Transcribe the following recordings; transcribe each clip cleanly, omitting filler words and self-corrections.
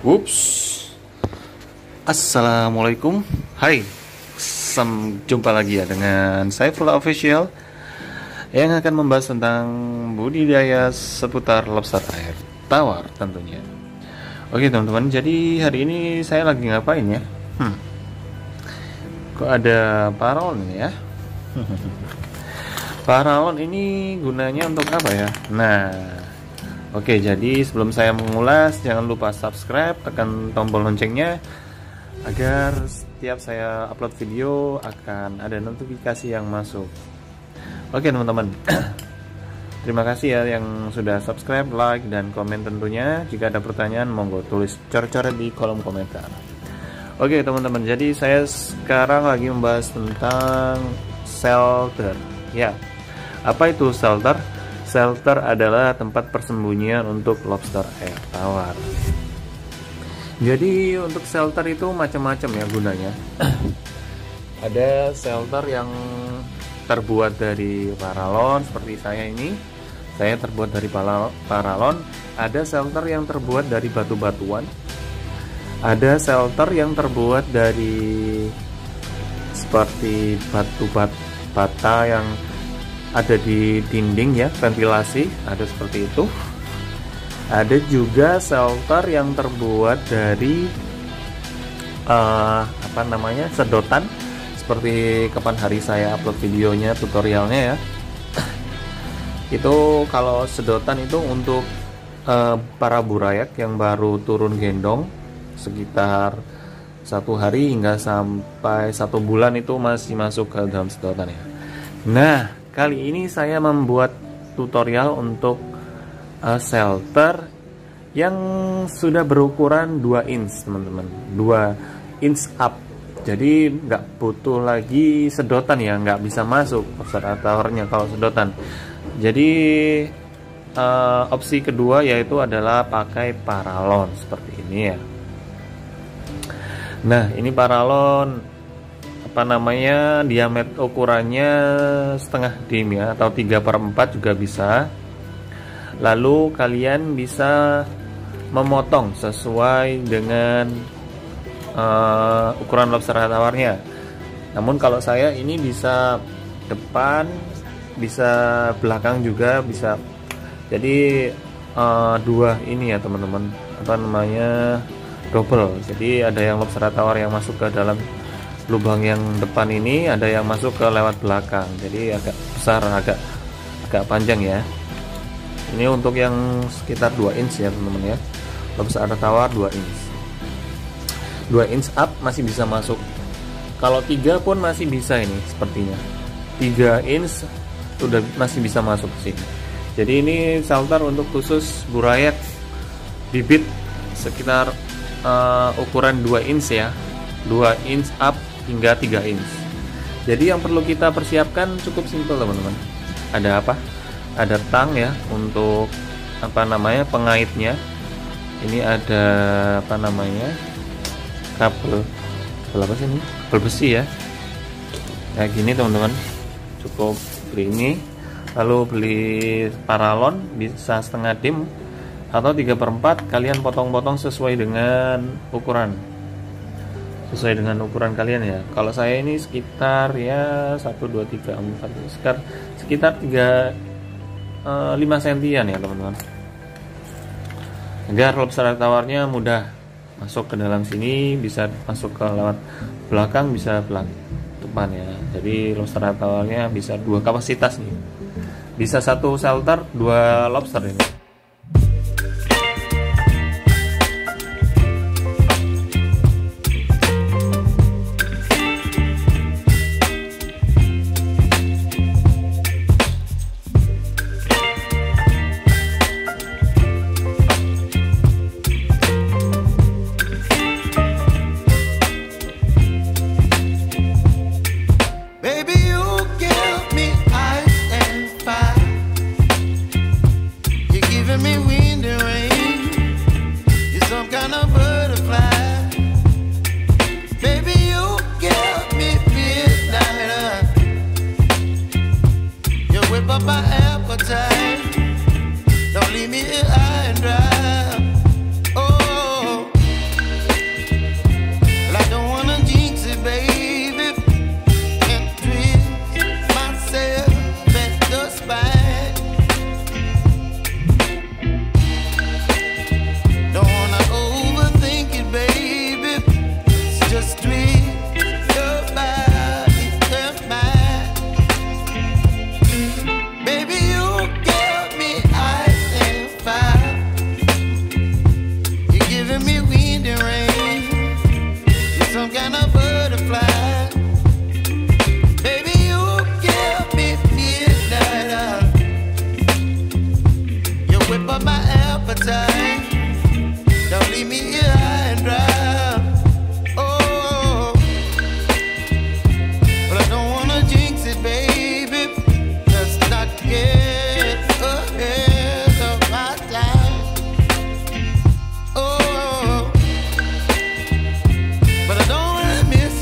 Ups. Assalamualaikum. Hai. Jumpa lagi ya dengan Saifullah Official yang akan membahas tentang budidaya seputar lobster air tawar tentunya. Oke teman-teman, jadi hari ini saya lagi ngapain ya? Kok ada paralon ya? Paralon ini gunanya untuk apa ya? Nah, oke, jadi sebelum saya mengulas, jangan lupa subscribe, tekan tombol loncengnya agar setiap saya upload video akan ada notifikasi yang masuk. Oke teman-teman, terima kasih ya yang sudah subscribe, like, dan komen tentunya. Jika ada pertanyaan, monggo tulis coret-coret di kolom komentar. Oke teman-teman, jadi saya sekarang lagi membahas tentang shelter. Ya, apa itu shelter? Shelter adalah tempat persembunyian untuk lobster air tawar. Jadi untuk shelter itu macam-macam ya gunanya. Ada shelter yang terbuat dari paralon seperti saya ini. Saya terbuat dari paralon. Ada shelter yang terbuat dari batu-batuan. Ada shelter yang terbuat dari seperti batu bata yang ada di dinding ya, ventilasi, ada seperti itu. Ada juga shelter yang terbuat dari sedotan, seperti kapan hari saya upload videonya, tutorialnya ya. Itu kalau sedotan itu untuk para burayak yang baru turun gendong sekitar 1 hari hingga sampai 1 bulan, itu masih masuk ke dalam sedotan ya. Nah, kali ini saya membuat tutorial untuk shelter yang sudah berukuran 2 inch teman-teman, 2 inch up. Jadi nggak butuh lagi sedotan ya, nggak bisa masuk lobster tawarnya kalau sedotan. Jadi opsi kedua yaitu adalah pakai paralon seperti ini ya. Nah, ini paralon diameter ukurannya setengah dim ya, atau 3/4 juga bisa. Lalu kalian bisa memotong sesuai dengan ukuran lobster tawarnya. Namun kalau saya ini bisa depan, bisa belakang juga bisa. Jadi dua ini ya teman-teman, double. Jadi ada yang lobster tawar yang masuk ke dalam lubang yang depan ini, ada yang masuk ke lewat belakang. Jadi agak besar, agak panjang ya. Ini untuk yang sekitar 2 inch ya teman-teman ya. Lobster tawar 2 inch. 2 inch up masih bisa masuk. Kalau 3 pun masih bisa ini sepertinya. 3 inch sudah masih bisa masuk ke sini. Jadi ini shelter untuk khusus burayak bibit sekitar ukuran 2 inch ya. 2 inch up hingga 3 inch. Jadi yang perlu kita persiapkan cukup simpel teman-teman. Ada apa? Ada tang ya untuk pengaitnya. Ini ada kabel apa sih ini? Kabel besi ya. Kayak gini teman-teman. Cukup beli ini. Lalu beli paralon, bisa setengah dim atau 3/4. Kalian potong-potong sesuai dengan ukuran. Sesuai dengan ukuran kalian ya. Kalau saya ini sekitar ya 1, 2, 3, 4 sekitar 5 sentian ya teman-teman, agar lobster tawarnya mudah masuk ke dalam sini, bisa masuk ke lewat belakang, bisa depan ya. Jadi lobster tawarnya bisa 2 kapasitas nih, bisa 1 shelter 2 lobster ini.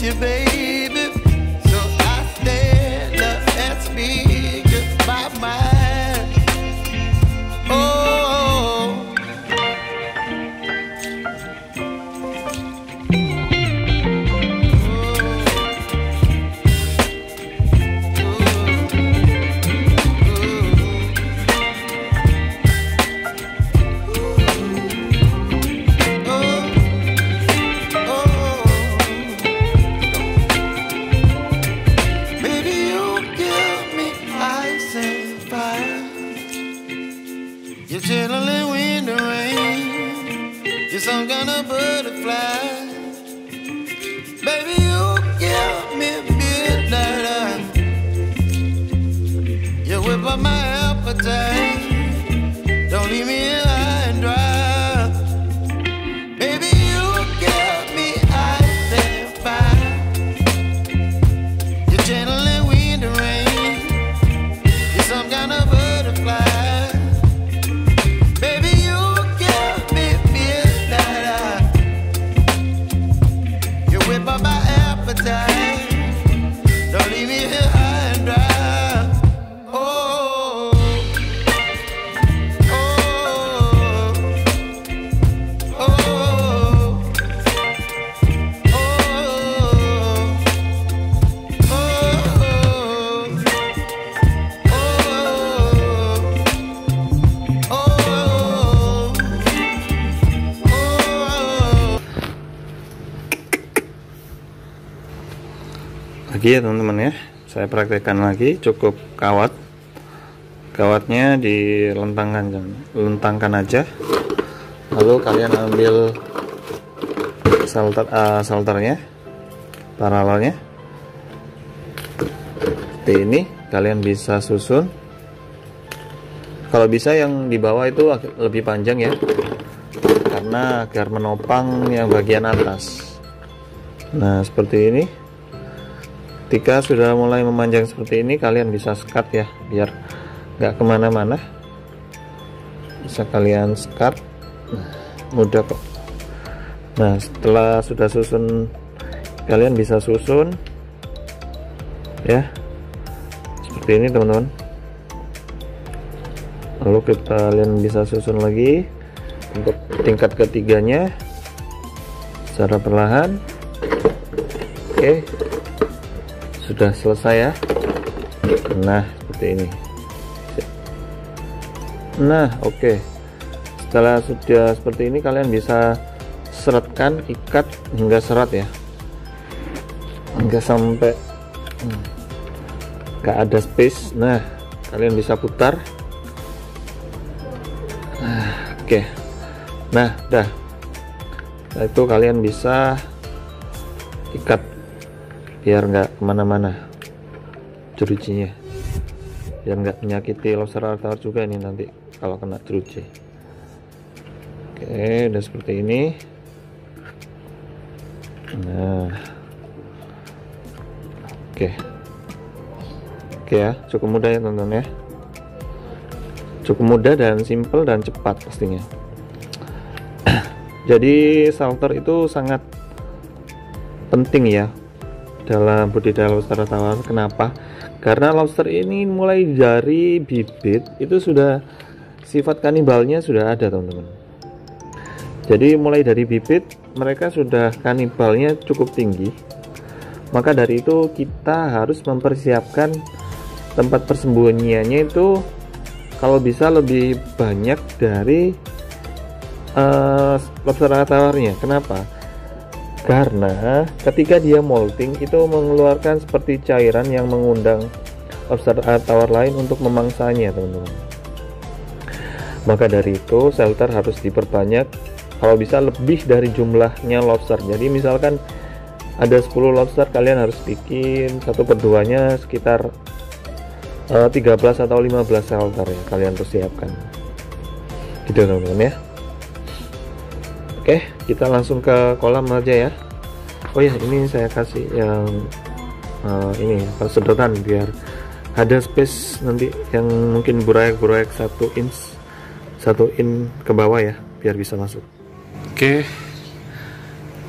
you, baby. So I stand up and speak my mind. Oh, you're chilling in the rain. You're some kind of butterfly. Baby, you give me midnight. You whip up my appetite. Don't leave me here high and dry. Baby, you give me ice and fire. You're channeling wind and rain. You're some kind of butterfly. Don't leave me here high and dry. Oh, oh, oh, oh, lagi ya teman-teman ya, saya praktekkan lagi. Cukup kawatnya dilentangkan aja, lalu kalian ambil salternya, paralelnya seperti ini. Kalian bisa susun, kalau bisa yang di bawah itu lebih panjang ya, karena agar menopang yang bagian atas. Nah seperti ini. Ketika sudah mulai memanjang seperti ini, kalian bisa sekat ya, biar nggak kemana-mana. Bisa kalian sekat, mudah kok. Nah setelah sudah susun, kalian bisa susun ya, seperti ini teman-teman. Lalu kalian bisa susun lagi untuk tingkat ketiganya secara perlahan. Oke, sudah selesai ya. Nah seperti ini. Nah oke, setelah sudah seperti ini, kalian bisa seretkan, ikat hingga serat ya, hingga sampai gak ada space. Nah kalian bisa putar. Oke, nah dah. Setelah itu kalian bisa ikat biar nggak kemana-mana jerujinya, biar nggak menyakiti lobster altar juga ini nanti kalau kena jeruji. Oke, udah seperti ini. Nah oke ya, cukup mudah ya teman-teman ya, cukup mudah dan simple dan cepat pastinya. Jadi salter itu sangat penting ya dalam budidaya lobster tawar. Kenapa? Karena lobster ini mulai dari bibit itu sudah sifat kanibalnya sudah ada teman-teman. Jadi mulai dari bibit mereka sudah kanibalnya cukup tinggi. Maka dari itu kita harus mempersiapkan tempat persembunyiannya itu kalau bisa lebih banyak dari lobster tawarnya. Kenapa? Karena ketika dia molting itu mengeluarkan seperti cairan yang mengundang lobster tawar lain untuk memangsanya teman-teman. Maka dari itu shelter harus diperbanyak, kalau bisa lebih dari jumlahnya lobster. Jadi misalkan ada 10 lobster, kalian harus bikin 1/2-nya sekitar 13 atau 15 shelter ya, kalian persiapkan gitu teman-teman ya. Oke, kita langsung ke kolam aja ya. Oh ya, ini saya kasih yang ini sedotan biar ada space nanti yang mungkin buraek-buraek 1 inch ke bawah ya, biar bisa masuk. Oke,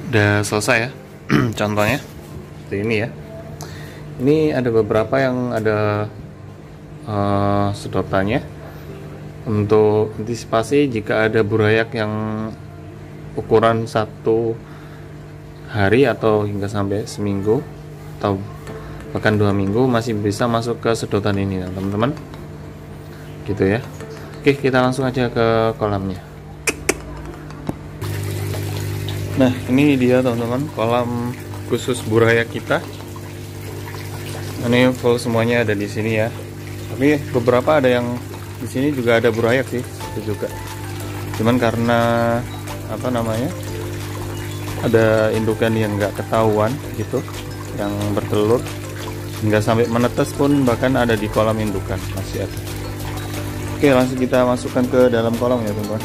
udah selesai ya contohnya. seperti ini ya. Ini ada beberapa yang ada sedotannya untuk antisipasi jika ada burayak yang ukuran 1 hari atau hingga sampai seminggu atau bahkan 2 minggu masih bisa masuk ke sedotan ini ya teman-teman, gitu ya. Oke, kita langsung aja ke kolamnya. Nah, ini dia teman-teman kolam khusus burayak kita. Ini full semuanya ada di sini ya. Tapi beberapa ada yang di sini juga ada burayak sih, itu juga. Cuman karena apa namanya, ada indukan yang nggak ketahuan gitu, yang bertelur nggak sampai menetes pun, bahkan ada di kolam indukan masih ada. Oke, langsung kita masukkan ke dalam kolam ya teman-teman.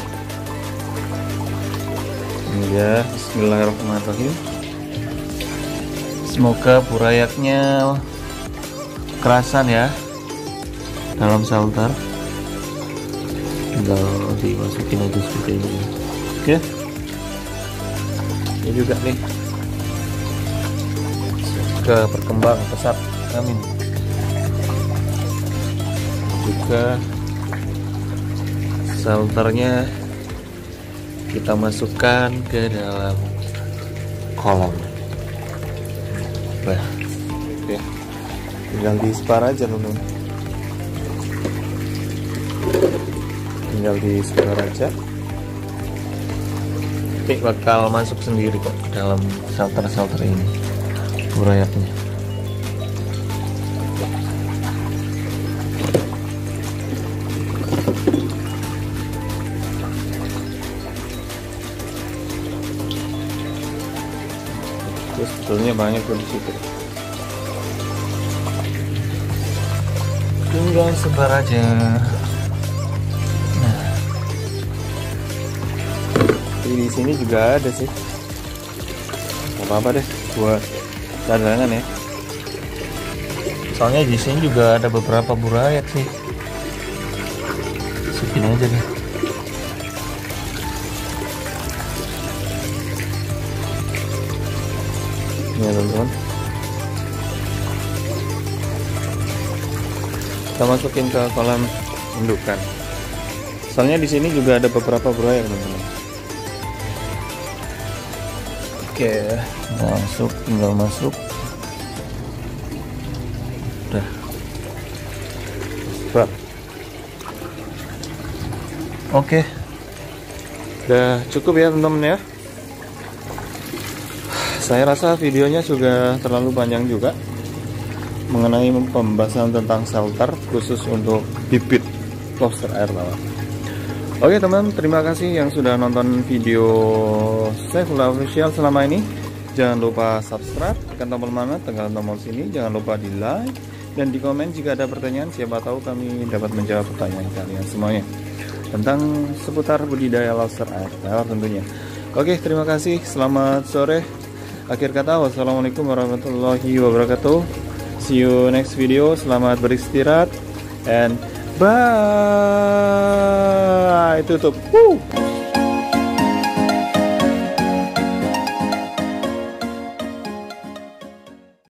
Ini ya, bismillahirrahmanirrahim. Semoga burayaknya kerasan ya dalam shelter. Tinggal dimasukin aja seperti ini. Oke. Ini juga nih ke berkembang pesat, amin. Juga shelternya kita masukkan ke dalam kolam. Nah, oke. Tinggal di spar aja teman-teman. Tinggal di spar aja. Oke, bakal masuk sendiri kok ke dalam shelter ini burayaknya. Terus sebetulnya banyak tuh di situ. Tinggal sebar aja. Nah, di sini juga ada sih. Gak apa-apa deh buat cadangan ya. Soalnya di sini juga ada beberapa burayak sih. Masukin aja deh. Ini ya teman-teman. Kita masukin ke kolam indukan. Soalnya di sini juga ada beberapa burayak teman-teman. Oke, tinggal masuk. Udah. Bak. Oke. Udah cukup ya teman-teman ya. Saya rasa videonya juga terlalu panjang juga mengenai pembahasan tentang shelter khusus untuk bibit lobster air tawar. Oke teman, terima kasih yang sudah nonton video Saifullah Official selama ini. Jangan lupa subscribe, tekan tombol mana, tekan tombol sini. Jangan lupa di like dan di komen jika ada pertanyaan. Siapa tahu kami dapat menjawab pertanyaan kalian semuanya tentang seputar budidaya lobster air tawar tentunya. Oke, terima kasih. Selamat sore. Akhir kata, wassalamualaikum warahmatullahi wabarakatuh. See you next video. Selamat beristirahat and bye. Tutup.